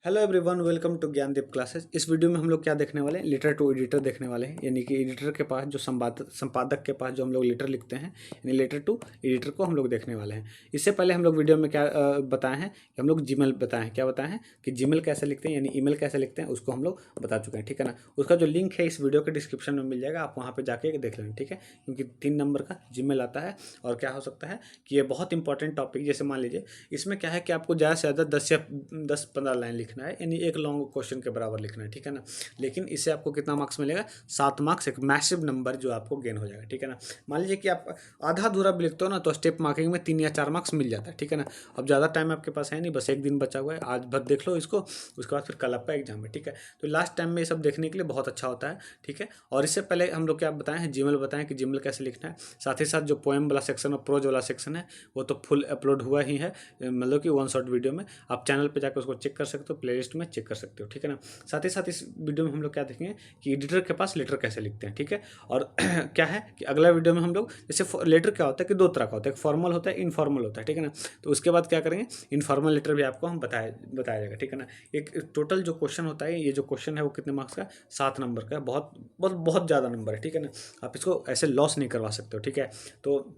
Hello everyone, welcome to Gyandeep classes. इस video में हम लोग क्या देखने वाले हैं, लेटर टू एडिटर देखने वाले हैं। यानी कि एडिटर के पास जो संपादक के पास जो हम लोग लेटर लिखते हैं, यानी लेटर टू एडिटर को हम लोग देखने वाले हैं। इससे पहले हम लोग वीडियो में क्या बताए हैं कि हम लोग जीमेल बताए हैं, क्या बताए हैं कि जीमेल कैसे लिखते हैं, यानी ईमेल कैसे लिखते हैं, उसको हम लोग बता चुके हैं। ठीक है ना। उसका जो लिंक है इस वीडियो के डिस्क्रिप्शन में मिल जाएगा, आप वहाँ पर जाके देख लेना। ठीक है, क्योंकि 3 नंबर का जीमेल आता है। और क्या हो सकता है कि ये बहुत इंपॉर्टेंट टॉपिक, जैसे मान लीजिए इसमें क्या है कि आपको ज़्यादा से ज़्यादा 10 या 15 लाइन लिखना है, यानी एक लॉन्ग क्वेश्चन के बराबर लिखना है। ठीक है ना। लेकिन इससे आपको कितना मार्क्स मिलेगा? 7 मार्क्स, एक मैसिव नंबर जो आपको गेन हो जाएगा। ठीक है ना। मान लीजिए कि आप आधा अधूरा भी लिखते हो ना, तो स्टेप मार्किंग में 3 या 4 मार्क्स मिल जाता है। ठीक है ना। अब ज़्यादा टाइम आपके पास है नहीं, बस एक दिन बचा हुआ है, आज भर देख लो इसको, उसके बाद फिर कल आपका एग्जाम है। ठीक है, तो लास्ट टाइम में ये सब देखने के लिए बहुत अच्छा होता है। ठीक है, और इससे पहले हम लोग क्या बताएं हैं, जीमेल बताएं कि जीमेल कैसे लिखना है। साथ ही साथ जो पोएम वाला सेक्शन और प्रोज वाला सेक्शन है वो तो फुल अपलोड हुआ ही है, मतलब कि वन शॉट वीडियो में। आप चैनल पे जाकर उसको चेक कर सकते हो, प्लेलिस्ट में चेक कर सकते हो। ठीक है ना। साथ ही साथ इस वीडियो में हम लोग क्या देखेंगे कि एडिटर के पास लेटर कैसे लिखते हैं। ठीक है, और क्या है कि अगला वीडियो में हम लोग, जैसे लेटर क्या होता है कि 2 तरह का होता है, एक फॉर्मल होता है, इनफॉर्मल होता है। ठीक है ना। तो उसके बाद क्या करेंगे, इनफॉर्मल लेटर भी आपको हम बताया जाएगा। ठीक है ना। एक टोटल जो क्वेश्चन होता है, ये जो क्वेश्चन है वो कितने मार्क्स का? 7 नंबर का। बहुत बहुत बहुत ज़्यादा नंबर है। ठीक है ना। आप इसको ऐसे लॉस नहीं करवा सकते हो। ठीक है, तो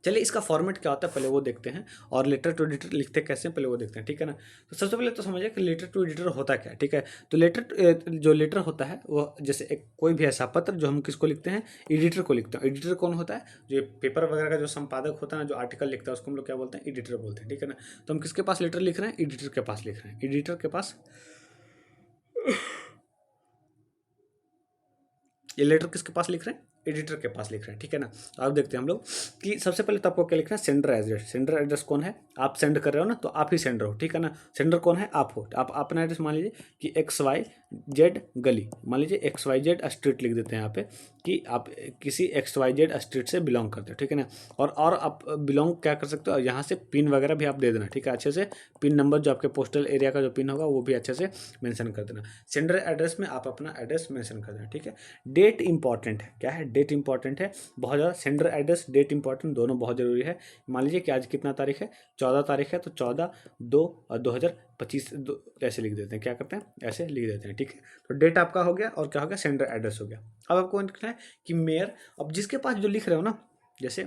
चलिए इसका फॉर्मेट क्या होता है पहले वो देखते हैं, और लेटर टू एडिटर लिखते कैसे हैं पहले वो देखते हैं। ठीक है ना। तो सबसे पहले तो समझिए कि लेटर टू एडिटर होता क्या है। ठीक है, तो जो लेटर होता है वो जैसे एक कोई भी ऐसा पत्र जो हम किसको लिखते हैं, एडिटर को लिखते हैं। एडिटर कौन होता है? जो पेपर वगैरह का जो संपादक होता है ना, जो आर्टिकल लिखता है, उसको हम लोग क्या बोलते हैं? एडिटर बोलते हैं। ठीक है ना। तो हम किसके पास लेटर लिख रहे हैं? एडिटर के पास लिख रहे हैं, एडिटर के पास। ये लेटर किसके पास लिख रहे हैं? एडिटर के पास लिख रहे हैं। ठीक है ना। तो आप देखते हैं हम लोग कि सबसे पहले तो आपको क्या लिखना है? Sender address. सेंडर एड्रेस कौन है? आप सेंड कर रहे हो ना, तो आप ही सेंडर हो। ठीक है ना। सेंडर कौन है? आप हो। आप अपना एड्रेस मान लीजिए कि XYZ गली, मान लीजिए XYZ स्ट्रीट लिख देते हैं यहाँ पे, कि आप किसी XYZ स्ट्रीट से बिलोंग करते हो। ठीक है ना। और आप बिलोंग क्या कर सकते हो, यहाँ से पिन वगैरह भी आप दे देना। ठीक है, अच्छे से पिन नंबर जो आपके पोस्टल एरिया का जो पिन होगा वो भी अच्छे से मेंशन कर देना। सेंडर एड्रेस में आप अपना एड्रेस मेंशन कर देना। ठीक है। डेट इंपॉर्टेंट है, क्या है? डेट इंपॉर्टेंट है बहुत ज़्यादा। सेंडर एड्रेस, डेट इंपॉर्टेंट, दोनों बहुत ज़रूरी है। मान लीजिए कि आज कितना तारीख है? 14 तारीख है, तो 14/2/2025 ऐसे लिख देते हैं। क्या करते हैं? ऐसे लिख देते हैं। ठीक है, तो डेट आपका हो गया, और क्या हो गया? सेंडर एड्रेस हो गया। अब आपको लिखना है कि मेयर। अब जिसके पास जो लिख रहे हो ना, जैसे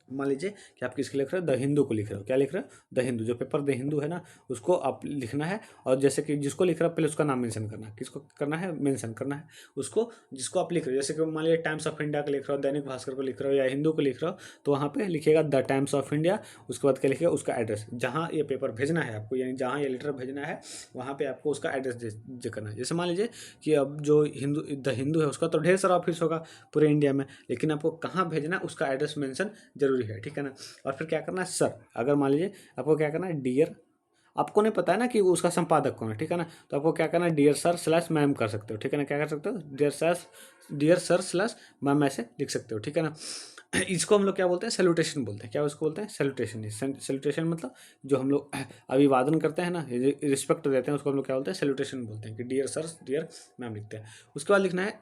मान लीजिए कि आप किसके लिख रहे हो? द हिंदू को लिख रहे हो। क्या लिख रहे हो? द हिंदू। जो पेपर द हिंदू है ना, उसको आप लिखना है। और जैसे कि जिसको लिख रहा है पहले उसका नाम मेंशन करना है। किसको करना है? मेंशन करना है उसको जिसको आप लिख रहे हो। जैसे कि मान लीजिए टाइम्स ऑफ इंडिया को लिख रहे हो, दैनिक भास्कर को लिख रहे हो, या हिंदू को लिख रहे हो, तो वहाँ पे लिखिएगा द टाइम्स ऑफ इंडिया। उसके बाद क्या लिखिएगा? उसका एड्रेस, जहाँ ये पेपर भेजना है आपको, यानी जहाँ ये लेटर भेजना है वहाँ पे आपको उसका एड्रेस करना है। जैसे मान लीजिए कि अब जो द हिंदू है उसका तो ढेर सारा ऑफिस होगा पूरे इंडिया में, लेकिन आपको कहाँ भेजना है उसका एड्रेस मेंशन जरूरी है। ठीक है ना। और फिर क्या करना है? सर। अगर मान लीजिए आपको क्या करना है? डियर, आपको नहीं पता है ना कि उसका संपादक कौन है। ठीक है ना। तो आपको क्या करना है? डियर सर स्लैश मैम कर सकते हो। ठीक है ना। क्या कर सकते हो? डियर सर स्लैश मैम ऐसे लिख सकते हो। ठीक है ना। इसको हम लोग क्या बोलते हैं? सैल्यूटेशन बोलते हैं। क्या उसको बोलते हैं? सैल्यूटेशन। सैल्यूटेशन मतलब जो हम लोग अभिवादन करते हैं ना, रिस्पेक्ट देते हैं, उसको हम लोग क्या बोलते हैं? सैल्यूटेशन बोलते हैं। कि डियर सर, डियर मैम लिखते हैं। उसके बाद लिखना है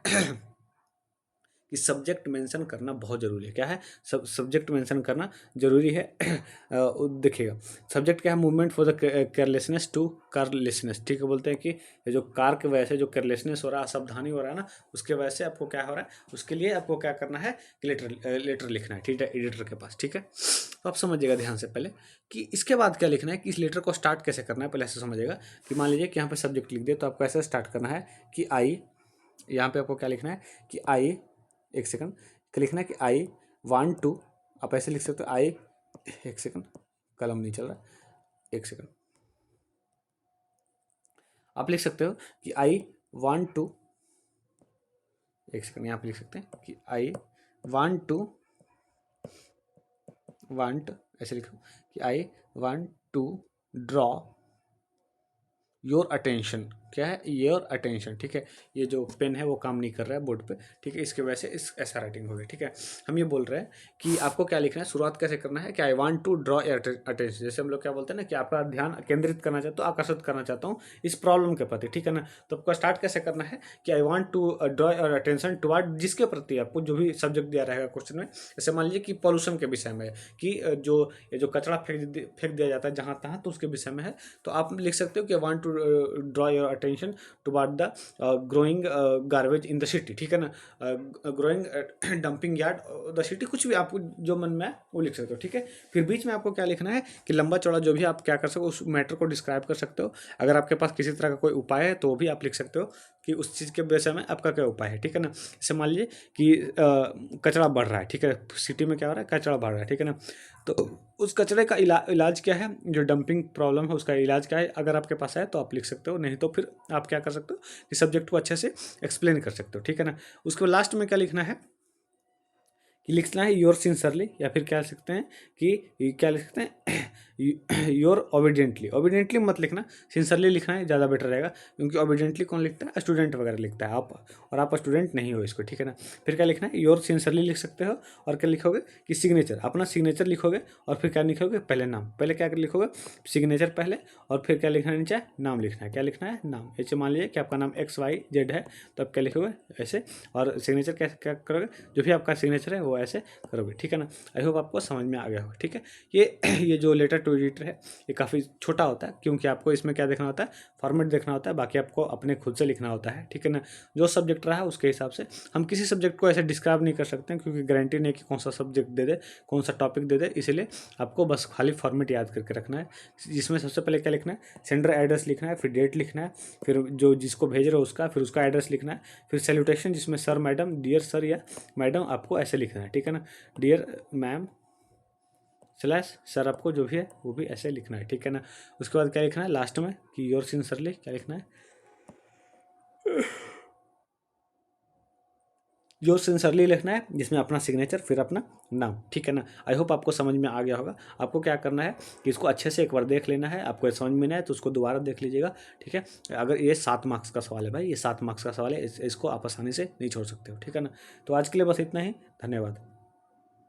कि सब्जेक्ट मेंशन करना बहुत ज़रूरी है। क्या है? सब्जेक्ट मेंशन करना ज़रूरी है। देखिएगा, सब्जेक्ट क्या है? Movement for the carelessness to carlessness. ठीक है, बोलते हैं कि ये जो कार की वजह से जो केयरलेसनेस हो रहा है, असावधानी हो रहा है ना, उसके वजह से आपको क्या हो रहा है, उसके लिए आपको क्या करना है? कि लेटर लिखना है। ठीक है, एडिटर के पास। ठीक है, तो आप समझिएगा ध्यान से पहले कि इसके बाद क्या लिखना है, कि इस लेटर को स्टार्ट कैसे करना है। पहले ऐसे समझिएगा कि मान लीजिए कि यहाँ पे सब्जेक्ट लिख दिए, तो आपको ऐसे स्टार्ट करना है कि आई, यहाँ पे आपको क्या लिखना है कि आई, एक सेकंड, क्या लिखना है कि आई वांट टू, आप ऐसे लिख सकते हो आई, एक सेकंड कलम नहीं चल रहा, एक सेकंड, आप लिख सकते हो कि आई वांट टू, एक सेकंड, यहाँ पे लिख सकते हैं कि आई वांट टू, वांट ऐसे लिखो कि I want to draw your attention, क्या है, योर अटेंशन। ठीक है, ये जो पेन है वो काम नहीं कर रहा है बोर्ड पे। ठीक है, इसके वजह से इस ऐसा राइटिंग हो गई। ठीक है, हम ये बोल रहे हैं कि आपको क्या लिखना है, शुरुआत कैसे करना है कि I want to draw your attention. जैसे हम लोग क्या बोलते हैं ना कि आपका ध्यान केंद्रित करना चाहता हूँ, आकर्षित करना चाहता हूँ इस प्रॉब्लम के प्रति। ठीक है ना, तो आपको स्टार्ट कैसे करना है कि I want to draw your attention toward, जिसके प्रति आपको जो भी सब्जेक्ट दिया रहेगा क्वेश्चन में। जैसे मान लीजिए कि पॉल्यूशन के विषय में कि ये जो कचरा फेंक दिया जाता है जहाँ तहाँ, तो उसके विषय में है। तो आप लिख सकते हो कि want to draw your attention toward the growing garbage in the city. ठीक है ना, growing dumping yard the city, कुछ भी आपको जो मन में है वो लिख सकते हो। ठीक है, फिर बीच में आपको क्या लिखना है कि लंबा चौड़ा जो भी आप क्या कर सकते हो उस मैटर को डिस्क्राइब कर सकते हो। अगर आपके पास किसी तरह का कोई उपाय है तो वो भी आप लिख सकते हो कि उस चीज़ के विषय में आपका क्या उपाय है। ठीक है ना, जैसे मान लीजिए कि कचरा बढ़ रहा है। ठीक है, सिटी में क्या हो रहा है, कचरा बढ़ रहा है। ठीक है ना, तो उस कचरे का इलाज क्या है, जो डंपिंग प्रॉब्लम है उसका इलाज क्या है, अगर आपके पास है तो आप लिख सकते हो, नहीं तो फिर आप क्या कर सकते हो कि सब्जेक्ट को अच्छे से एक्सप्लेन कर सकते हो। ठीक है ना, उसके लास्ट में क्या लिखना है कि लिखना है योर सिंसरली, या फिर क्या लिख सकते हैं कि क्या लिख सकते हैं योर ओबीडियंटली। ओबीडियंटली मत लिखना, सिंसरली लिखना है, ज़्यादा बेटर रहेगा, क्योंकि ओबीडियंटली कौन लिखता है, स्टूडेंट वगैरह लिखता है, आप और आप स्टूडेंट नहीं हो इसको। ठीक है ना, फिर क्या लिखना है, योर सिंसरली लिख सकते हो, और क्या लिखोगे कि सिग्नेचर, अपना सिग्नेचर लिखोगे, और फिर क्या लिखोगे, पहले नाम, पहले क्या लिखोगे, सिग्नेचर पहले, और फिर क्या लिखना है नीचे, नाम लिखना है। क्या लिखना है, नाम। ऐसे मान लीजिए कि आपका नाम XYZ है, तो आप क्या लिखोगे ऐसे, और सिग्नेचर क्या करोगे, जो भी आपका सिग्नेचर है वो ऐसे करोगे। ठीक है ना, आई होप आपको समझ में आ गया होगा। ठीक है, ये जो लेटर टू एडिटर है ये काफ़ी छोटा होता है, क्योंकि आपको इसमें क्या देखना होता है, फॉर्मेट देखना होता है, बाकी आपको अपने खुद से लिखना होता है। ठीक है ना, जो सब्जेक्ट रहा है उसके हिसाब से। हम किसी सब्जेक्ट को ऐसे डिस्क्राइब नहीं कर सकते हैं, क्योंकि गारंटी नहीं कि कौन सा सब्जेक्ट दे दे, कौन सा टॉपिक दे दे, इसलिए आपको बस खाली फॉर्मेट याद करके रखना है, जिसमें सबसे पहले क्या लिखना है, सेंडर एड्रेस लिखना है, फिर डेट लिखना है, फिर जो जिसको भेज रहे हो उसका, फिर उसका एड्रेस लिखना है, फिर सैल्यूटेशन जिसमें सर मैडम, डियर सर या मैडम आपको ऐसे लिखना है। ठीक है ना, डियर मैम स्लैश सर, आपको जो भी है वो भी ऐसे लिखना है। ठीक है ना, उसके बाद क्या लिखना है लास्ट में कि योर सिंसरली, क्या लिखना है, योर सिंसरली लिखना है, जिसमें अपना सिग्नेचर फिर अपना नाम। ठीक है ना, आई होप आपको समझ में आ गया होगा। आपको क्या करना है कि इसको अच्छे से एक बार देख लेना है, आपको समझ में नहीं आए तो उसको दोबारा देख लीजिएगा। ठीक है, अगर ये 7 मार्क्स का सवाल है भाई, ये 7 मार्क्स का सवाल है, इसको आप आसानी से नहीं छोड़ सकते हो। ठीक है ना, तो आज के लिए बस इतना ही, धन्यवाद।